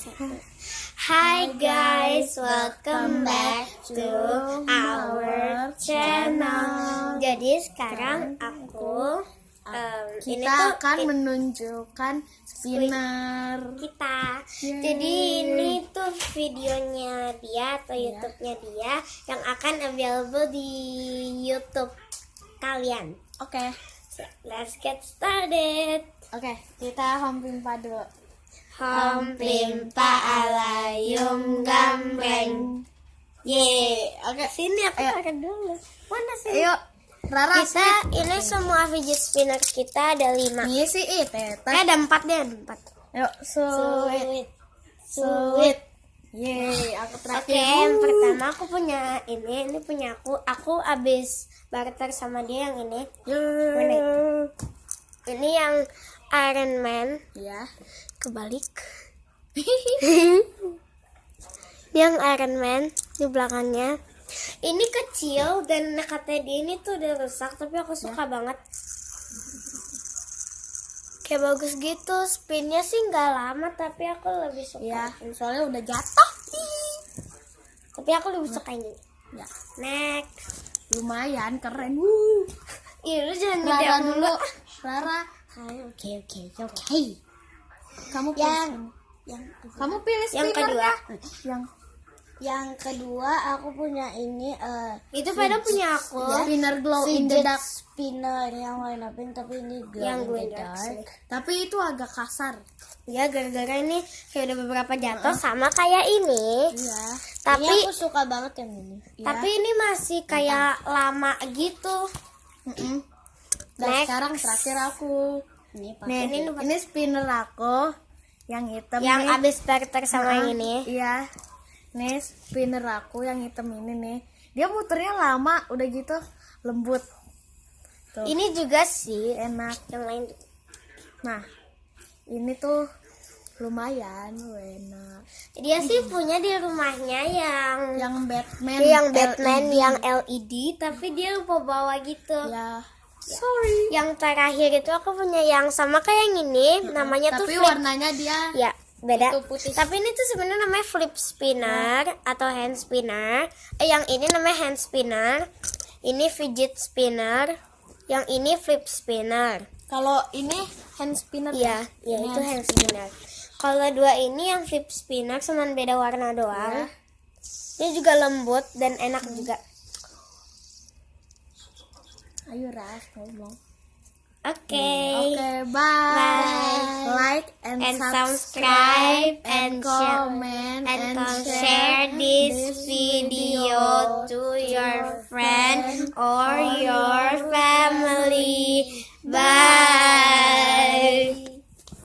Hi guys, welcome back to our channel. Jadi sekarang kita akan menunjukkan spinner kita. Jadi ini tuh videonya dia atau YouTube-nya dia yang akan available di YouTube kalian. Oke. So, let's get started. Oke, kita home pimpa dulu. Home pimpa alayum gambreng. Oke, sini aku pakai dulu. Mana sih? Ayo, Rara. Kita ini semua fidget spinner kita ada 5. Ngisi Teta. Ada 4 deh, ada 4. Yuk, Sweet. Aku terakhir. Oke, yang pertama aku punya ini punya aku. Aku abis barter sama dia yang ini. Mana? Ini yang Iron Man. Ya. Kebalik. Yang Iron Man di belakangnya. Ini kecil dan katanya dia ini tuh udah rusak, tapi aku suka banget. Kayak bagus gitu, spinnya sih nggak lama, tapi aku lebih suka. Ya, soalnya udah jatuh. Tapi aku lebih suka ini. Ya, Next. lumayan keren. Iya, lu jangan Rara ngediam dulu. Rara, Oke. kamu pilih. Kamu pilih Yang kedua. Yang kedua aku punya ini Itu pada punya aku. spinner glow in the dark. Spinner yang warna pink tapi ini glow Yang in gue the dark. Tapi itu agak kasar. Ya, gara-gara ini kayak udah beberapa jatuh sama kayak ini. Iya. Tapi Ini aku suka banget yang ini. tapi ini masih kayak lama gitu. Dan Next. sekarang terakhir aku. Ini Nah, Ini spinner aku yang hitam yang nih. abis barter sama yang ini. Iya. Nih spinner aku yang hitam ini nih. Dia muternya lama, udah gitu lembut. Tuh. Ini juga sih Enak. yang lain. Nah, ini tuh lumayan enak. Dia sih punya di rumahnya Yang Batman. yang Batman LED. yang LED, tapi dia lupa bawa gitu. Ya. Sorry. Yang terakhir itu aku punya yang sama kayak yang ini, namanya tuh Tapi flip. warnanya dia Ya, beda. itu putih. Tapi ini tuh sebenarnya namanya flip spinner atau hand spinner. Yang ini namanya hand spinner. Ini fidget spinner. Yang ini flip spinner. Kalau ini hand spinner. Iya, ya itu hand spinner. Kalau dua ini yang flip spinner, cuman beda warna doang. Ini juga lembut dan enak juga. Ayo Ras ngomong. Oke. Oke, bye. Like and subscribe and comment and share this video to your friend or your family.